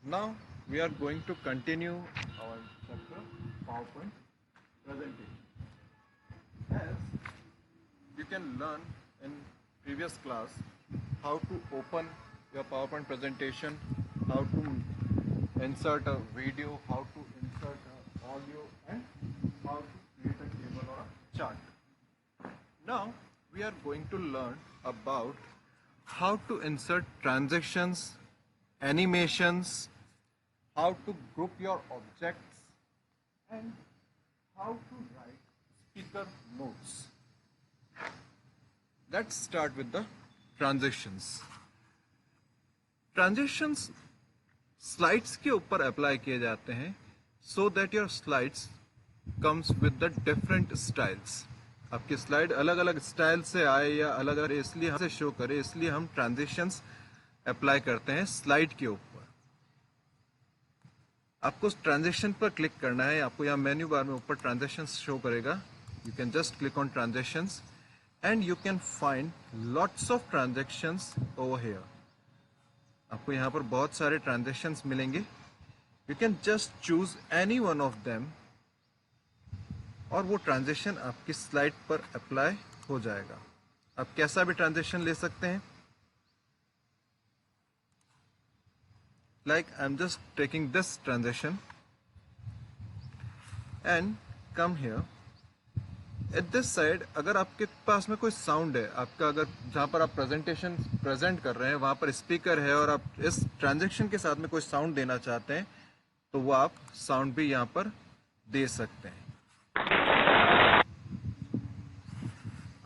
Now we are going to continue our chapter PowerPoint presentation. As you can learn in previous class how to open your PowerPoint presentation, how to insert a video, how to insert a audio, and how to create a table or a chart. Now we are going to learn about how to insert transactions, animations, how to group your objects, and how to write speaker notes. Let's start with the transitions. Transitions slides के ऊपर apply किए जाते हैं so that your slides comes with the different styles. आपकी slide अलग अलग style से आए या अलग अलग इसलिए हमसे शो करे, इसलिए हम ट्रांजिशंस अप्लाई करते हैं स्लाइड के ऊपर. आपको ट्रांजिशन पर क्लिक करना है. आपको यहाँ मेन्यू बार में ऊपर ट्रांजिशंस शो करेगा. You can just click on transitions and you can find lots of transactions over here. आपको यहाँ पर बहुत सारे ट्रांजेक्शंस मिलेंगे. You can just choose any one of them और वो ट्रांजेक्शन आपकी स्लाइड पर अप्लाई हो जाएगा. आप कैसा भी ट्रांजेक्शन ले सकते हैं. Like I am just taking this transaction and come here at this side. अगर आपके पास में कोई साउंड है, आपका अगर जहाँ पर आप प्रेजेंटेशन प्रेजेंट कर रहे हैं वहाँ पर स्पीकर है और आप इस ट्रांजेक्शन के साथ में कोई साउंड देना चाहते हैं तो वो आप साउंड भी यहाँ पर दे सकते हैं.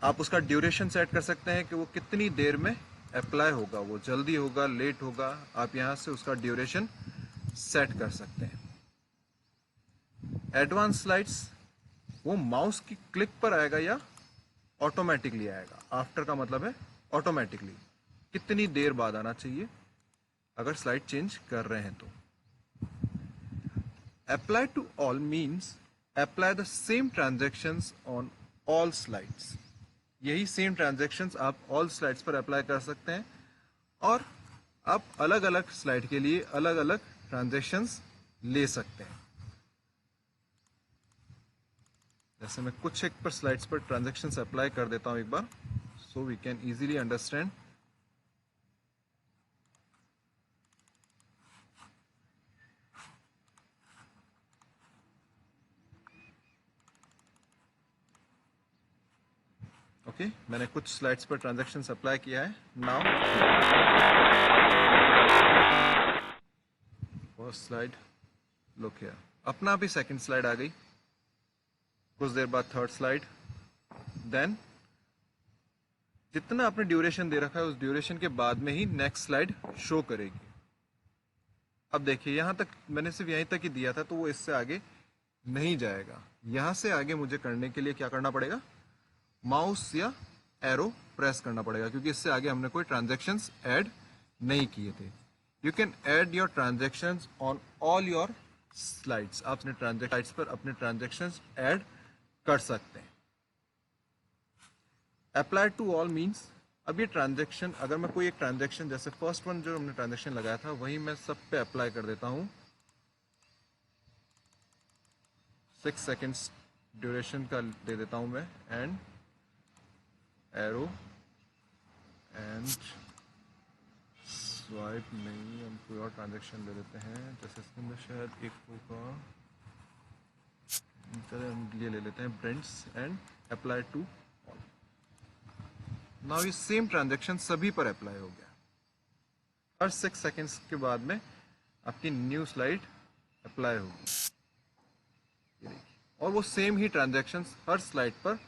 आप उसका ड्यूरेशन सेट कर सकते हैं कि वो कितनी देर में अप्लाई होगा, वो जल्दी होगा, लेट होगा. आप यहाँ से उसका ड्यूरेशन सेट कर सकते हैं. एडवांस स्लाइड्स वो माउस की क्लिक पर आएगा या ऑटोमेटिकली आएगा. आफ्टर का मतलब है ऑटोमेटिकली, कितनी देर बाद आना चाहिए अगर स्लाइड चेंज कर रहे हैं तो. Apply to all means apply the same transactions on all slides. यही सेम ट्रांजेक्शंस आप ऑल स्लाइड्स पर अप्लाई कर सकते हैं और आप अलग अलग स्लाइड के लिए अलग अलग ट्रांजेक्शंस ले सकते हैं. जैसे मैं कुछ एक पर स्लाइड्स पर ट्रांजैक्शंस अप्लाई कर देता हूं एक बार, so we can easily understand. Okay, मैंने कुछ स्लाइड्स पर ट्रांजैक्शंस अप्लाई किया है. Now first slide, look here. अपना भी सेकंड स्लाइड आ गई. कुछ देर बाद थर्ड स्लाइड. देन जितना आपने ड्यूरेशन दे रखा है उस ड्यूरेशन के बाद में ही नेक्स्ट स्लाइड शो करेगी. अब देखिए यहां तक मैंने सिर्फ यहीं तक ही दिया था तो वो इससे आगे नहीं जाएगा. यहां से आगे मुझे करने के लिए क्या करना पड़ेगा, माउस या एरो प्रेस करना पड़ेगा क्योंकि इससे आगे हमने कोई ट्रांजैक्शंस ऐड नहीं किए थे. You can add your transactions on all your slides. आप अपने स्लाइड्स पर अपने ट्रांजैक्शंस ऐड कर सकते हैं. अप्लाई टू ऑल मीन्स अब ये ट्रांजैक्शन, अगर मैं कोई एक ट्रांजैक्शन जैसे फर्स्ट वन जो हमने ट्रांजैक्शन लगाया था वही मैं सब पे अप्लाई कर देता हूं. 6 सेकेंड्स ड्यूरेशन का दे देता हूं मैं एंड एरो एंड स्वाइप. नहीं, हम कोई और ट्रांजैक्शन ले लेते हैं. जैसे इसके अंदर शायद एक होगा, चलिए हम ये ले लेते हैं brands and apply to all. Now ये सेम ट्रांजैक्शन सभी पर अप्लाई हो गया. हर 6 सेकेंड्स के बाद में आपकी न्यू स्लाइड अप्लाई होगी. ये देखिए, और वो सेम ही ट्रांजैक्शंस हर स्लाइड पर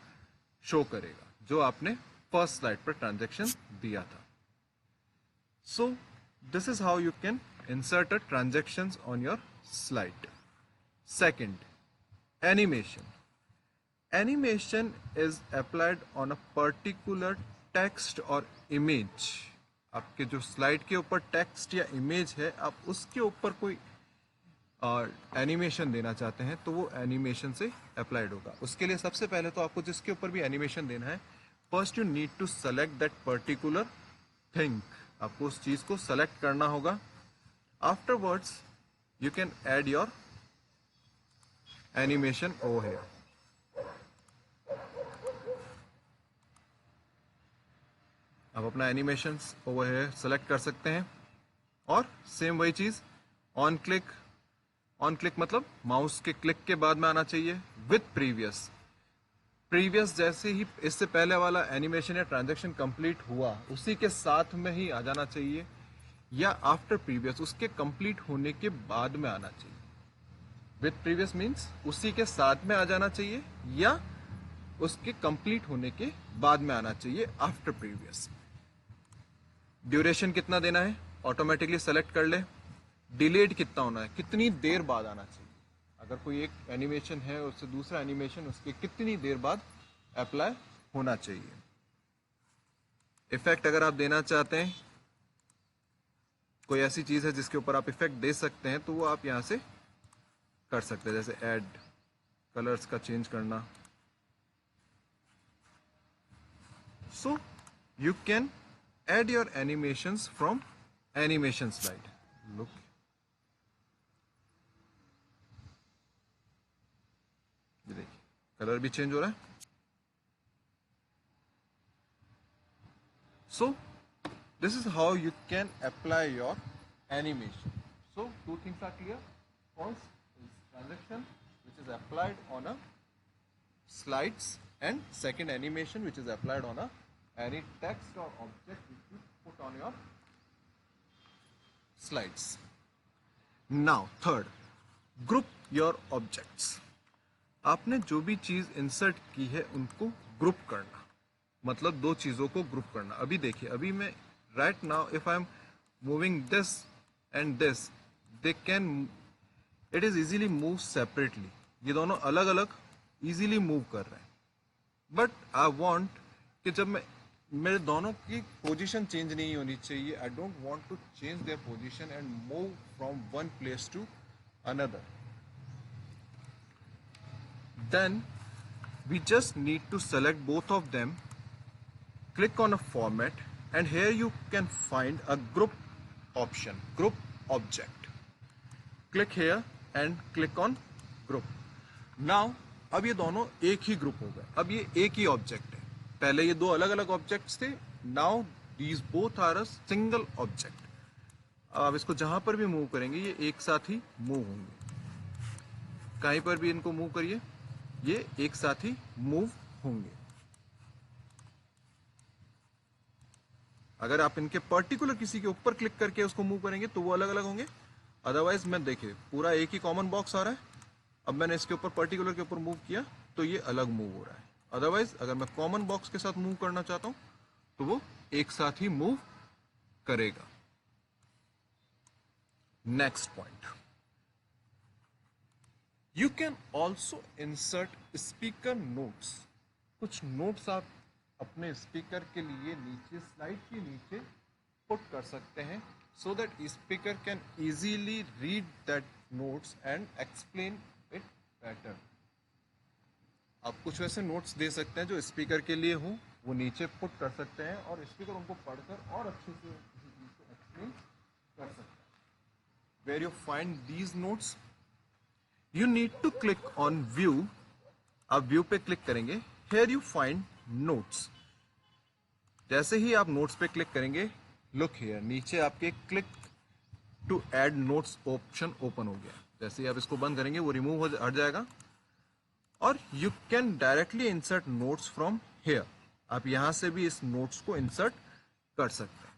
शो करेगा जो आपने फर्स्ट स्लाइड पर ट्रांजैक्शन दिया था. So this is how you can insert a transactions on your slide. Second, animation. Animation is applied on a particular text or image. आपके जो स्लाइड के ऊपर टेक्स्ट या इमेज है आप उसके ऊपर कोई एनिमेशन देना चाहते हैं तो वो एनिमेशन से अप्लाइड होगा. उसके लिए सबसे पहले तो आपको जिसके ऊपर भी एनिमेशन देना है, first you need to select that particular thing. आपको उस चीज को सेलेक्ट करना होगा Afterwards, you can add your animation over here. आप अपना एनिमेशंस ओवर हियर सेलेक्ट कर सकते हैं और सेम वही चीज ऑन क्लिक मतलब माउस के क्लिक के बाद में आना चाहिए विथ प्रीवियस जैसे ही इससे पहले वाला एनिमेशन या ट्रांजैक्शन कंप्लीट हुआ उसी के साथ में ही आ जाना चाहिए, या आफ्टर प्रीवियस उसके कंप्लीट होने के बाद में आना चाहिए। विथ प्रीवियस मीन्स उसी के साथ में आ जाना चाहिए या उसके कंप्लीट होने के बाद में आना चाहिए आफ्टर प्रीवियस। ड्यूरेशन कितना देना है ऑटोमेटिकली सेलेक्ट कर ले। डिलेड कितना होना है, कितनी देर बाद आना चाहिए। अगर कोई एक एनिमेशन है उससे दूसरा एनिमेशन उसके कितनी देर बाद अप्लाई होना चाहिए। इफेक्ट अगर आप देना चाहते हैं, कोई ऐसी चीज है जिसके ऊपर आप इफेक्ट दे सकते हैं तो वो आप यहां से कर सकते हैं, जैसे ऐड कलर्स का चेंज करना। सो you can add your animations from animation slide. Look, ये देखिए कलर भी चेंज हो रहा है। So this is how you can apply your animation. So two things are clear. First is transaction which is applied on a slides, and second animation which is applied on a any text or object which you put on your slides. Now third, group your objects. आपने जो भी चीज insert की है उनको group करना, मतलब दो चीजों को ग्रुप करना। अभी देखिए, अभी मैं right now if I am moving this and this, they can it is easily move separately. ये दोनों अलग अलग इजीली मूव कर रहे हैं, बट आई वांट कि जब मैं मेरे दोनों की पोजीशन चेंज नहीं होनी चाहिए। I don't want to change their position and move from one place to another. Then we just need to select both of them, click on a format, and here you can find a group option, group object. Click here and click on group. Now अब ये दोनों एक ही group हो गए, अब ये एक ही object है। पहले ये दो अलग अलग ऑब्जेक्ट्स थे, now these both are a single object. अब इसको जहां पर भी मूव करेंगे ये एक साथ ही मूव होंगे। कहीं पर भी इनको मूव करिए ये एक साथ ही मूव होंगे। अगर आप इनके पर्टिकुलर किसी के ऊपर क्लिक करके उसको मूव करेंगे तो वो अलग अलग होंगे। अदरवाइज मैं देखिए पूरा एक ही कॉमन बॉक्स आ रहा है, अब मैंने इसके ऊपर पर्टिकुलर के ऊपर मूव किया तो ये अलग मूव हो रहा है। अदरवाइज अगर मैं कॉमन बॉक्स के साथ मूव करना चाहता हूं तो वो एक साथ ही मूव करेगा। Next point, you can also insert speaker notes. कुछ नोट्स आप अपने स्पीकर के लिए नीचे स्लाइड के नीचे पुट कर सकते हैं, so that speaker can easily read that notes and explain it better. आप कुछ वैसे नोट्स दे सकते हैं जो स्पीकर के लिए हो, वो नीचे पुट कर सकते हैं और स्पीकर उनको पढ़कर और अच्छे से किसी चीज को एक्सप्लेन कर सकता है। Where you find these notes, you need to click on view. आप व्यू पे क्लिक करेंगे, here you find notes. जैसे ही आप नोट्स पे क्लिक करेंगे, लुक हियर, नीचे आपके click to add notes option open हो गया। जैसे ही आप इसको बंद करेंगे वो रिमूव हो हट जाएगा और you can directly insert notes from here. आप यहां से भी इस नोट्स को इंसर्ट कर सकते हैं।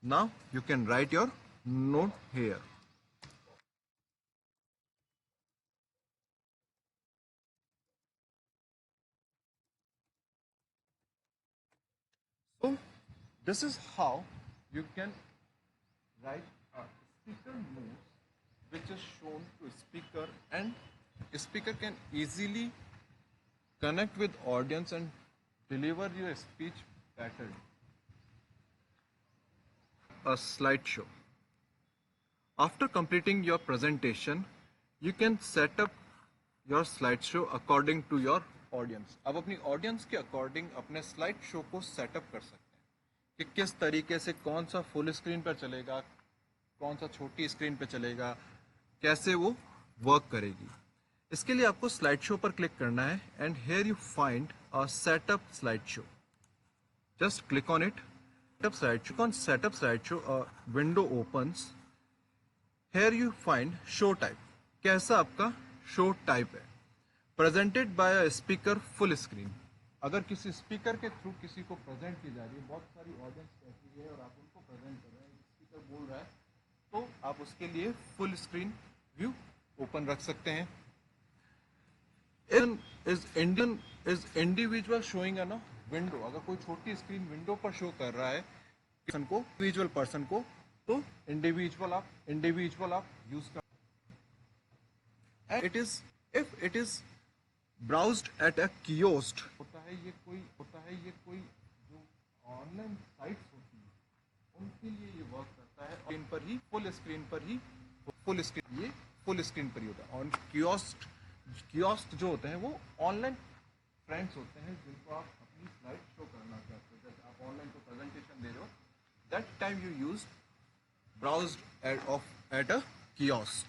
Now you can write your note here. So this is how you can write a speaker notes which is shown to speaker, and speaker can easily connect with audience and deliver your speech better. A slideshow. After completing your presentation, you can set up your slideshow according to your audience. अब अपनी audience के according अपने slide show को setup कर सकते हैं कि किस तरीके से कौन सा फुल स्क्रीन पर चलेगा, कौन सा छोटी स्क्रीन पे चलेगा, कैसे वो वर्क करेगी। इसके लिए आपको स्लाइड शो पर क्लिक करना है and here you find a setup slide show. Just click on it. Setup slide show a window opens. Here you find show type. कैसा आपका शो टाइप है। Presented by a speaker full screen. अगर किसी speaker के through किसी को present की जा रही है, बहुत सारी ऑडियंस बैठी है और आप उनको प्रेजेंट कर रहे हैं, स्पीकर बोल रहा है, तो आप उसके लिए फुल स्क्रीन व्यू ओपन रख सकते हैं। Indian is individual showing a ना विंडो। अगर कोई छोटी स्क्रीन विंडो पर शो कर रहा है इंडिविजुअल पर्सन को, तो इंडिविजुअल आप यूज कर। It is if it is browsed at a kiosk. होता है ये कोई जो ऑनलाइन साइट्स होती है उनके लिए ये वर्क करता है। स्क्रीन पर ही फुल स्क्रीन पर ही होता है। और कियोस्क जो होते हैं वो ऑनलाइन फ्रेंड्स होते हैं जिनको आप अपनी स्लाइड शो करना चाहते हो। जैसे आप ऑनलाइन को प्रेजेंटेशन दे रहे हो, that time you use browsed at a kiosk.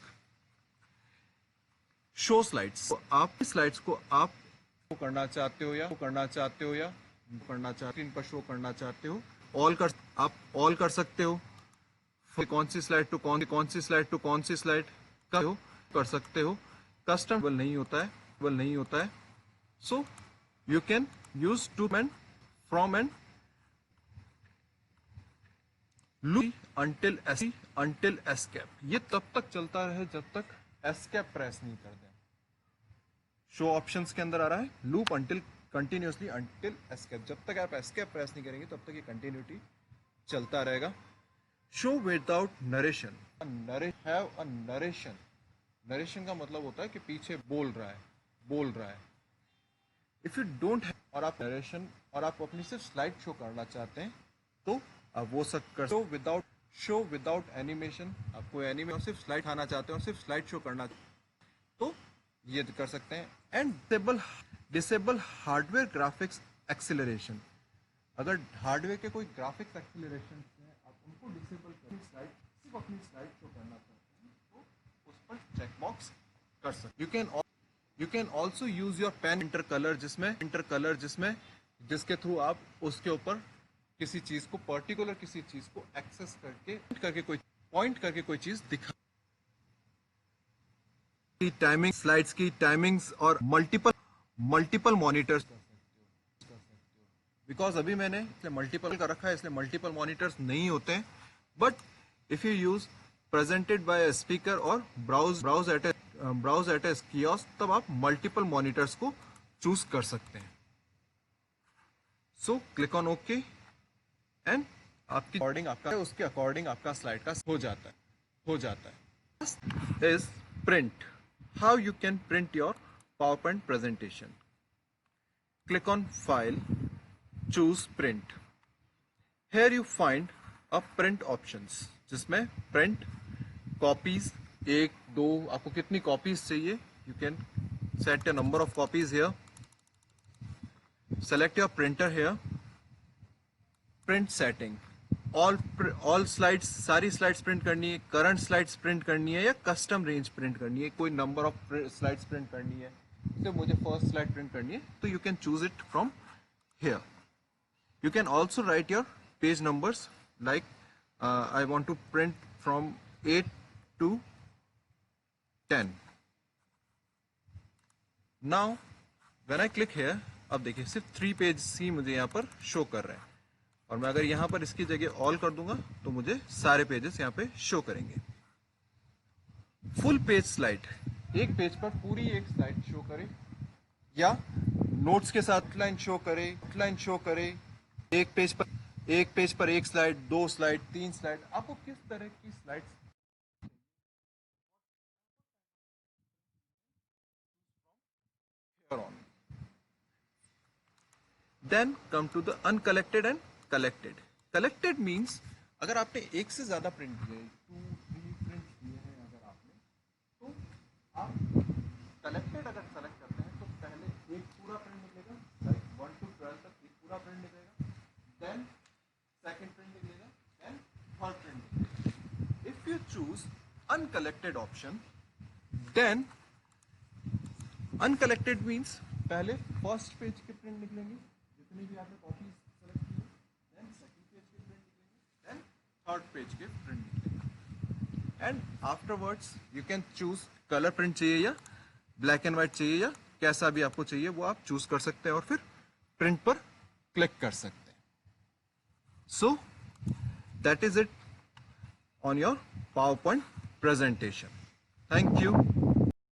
Show slides. आपकी स्लाइड्स को आप करना चाहते हो या स्क्रीन पर शो करना चाहते हो, आप ऑल कर सकते हो। कौन सी स्लाइड टू कौन सी स्लाइड कर सकते हो। कस्टम नहीं होता है। So you can use to man from end loop until escape. ये तब तक चलता रहे जब तक एस्केप प्रेस नहीं कर दें। शो ऑप्शंस के अंदर आ रहा है लूप कंटिन्यूसली अंटिल एस्केप। जब तक आप एस्केप प्रेस नहीं करेंगे तब तक ये कंटिन्यूटी चलता रहेगा। Show without narration. नरेशन का मतलब होता है कि पीछे बोल रहा है। इफ यू डोंट हैव और आप नरेशन और आप अपनी सिर्फ स्लाइड शो करना चाहते हैं, तो आप वो सब कर। Show without animation. आपको एनिमेशन और सिर्फ स्लाइड आना चाहते हैं और सिर्फ स्लाइड शो करना, तो ये कर सकते हैं। And disable hardware graphics acceleration. अगर हार्डवेयर के कोई ग्राफिक्स एक्सेलरेशन हैं, आप उनको डिसेबल कर सिर्फ अपनी स्लाइड शो करना चाहते हैं, तो उस पर चेक बॉक्स कर सकते। You can also use your pen inter colour जिसमें जिसके थ्रू आप उसके ऊपर किसी चीज को एक्सेस करके पॉइंट करके कोई चीज दिखा। टाइमिंग स्लाइड्स की टाइमिंग्स और मल्टीपल मॉनिटर्स। बिकॉज अभी मैंने मल्टीपल का रखा है, इसलिए मल्टीपल मॉनिटर्स नहीं होते हैं। But if you use presented by a speaker और ब्राउज एट ए कियोस्क, तब आप मल्टीपल मॉनिटर्स को चूज कर सकते हैं। So click on okay and आपकी उसके अकॉर्डिंग आपका स्लाइड का हो जाता है। Is print. How you can print your PowerPoint presentation. Click on File, choose Print. Here you find a print options, जिसमें print copies 1 2 आपको कितनी copies चाहिए, you can set a number of copies here. Select your printer here. Print setting. All slides, सारी slides print करनी है, current slides print करनी है या कस्टम रेंज प्रिंट करनी है, कोई नंबर ऑफ स्लाइड्स प्रिंट करनी है, तो मुझे फर्स्ट स्लाइड प्रिंट करनी है, तो you can choose it from here. You can also write your page numbers, like I want to print from 8 to 10. Now when I click here, अब देखिए सिर्फ 3 पेज ही मुझे यहाँ पर शो कर रहे हैं, और मैं अगर यहाँ पर इसकी जगह ऑल कर दूंगा तो मुझे सारे पेजेस यहाँ पे शो करेंगे. फुल पेज स्लाइड, एक पेज पर पूरी एक स्लाइड शो करे या नोट्स के साथ लाइन शो करे, एक पेज पर एक स्लाइड, 2 स्लाइड, 3 स्लाइड, आपको किस तरह की slides on. Then come to the uncollected and collected. Collected means अगर आपने एक से ज्यादा प्रिंट किए, 2 3 प्रिंट किए हैं अगर आपने, तो आप कलेक्टेड अगर सेलेक्ट करते हैं तो पहले एक पूरा प्रिंट निकलेगा, लाइक 1 to 12 तक एक पूरा प्रिंट निकलेगा, देन सेकंड प्रिंट निकलेगा, देन थर्ड प्रिंट निकलेगा. If you uncollected option, then uncollected means पहले फर्स्ट पेज के प्रिंट निकलेंगे जितनी भी आपने कॉपी सेलेक्ट की, देन सेकंड पेज के प्रिंट निकलेंगे, देन थर्ड पेज के प्रिंट निकलेंगे, and afterwards you can choose colour print चाहिए या ब्लैक एंड व्हाइट चाहिए या कैसा भी आपको चाहिए वो आप चूज कर सकते हैं और फिर प्रिंट पर क्लिक कर सकते हैं. So that is it on your PowerPoint presentation. Thank you.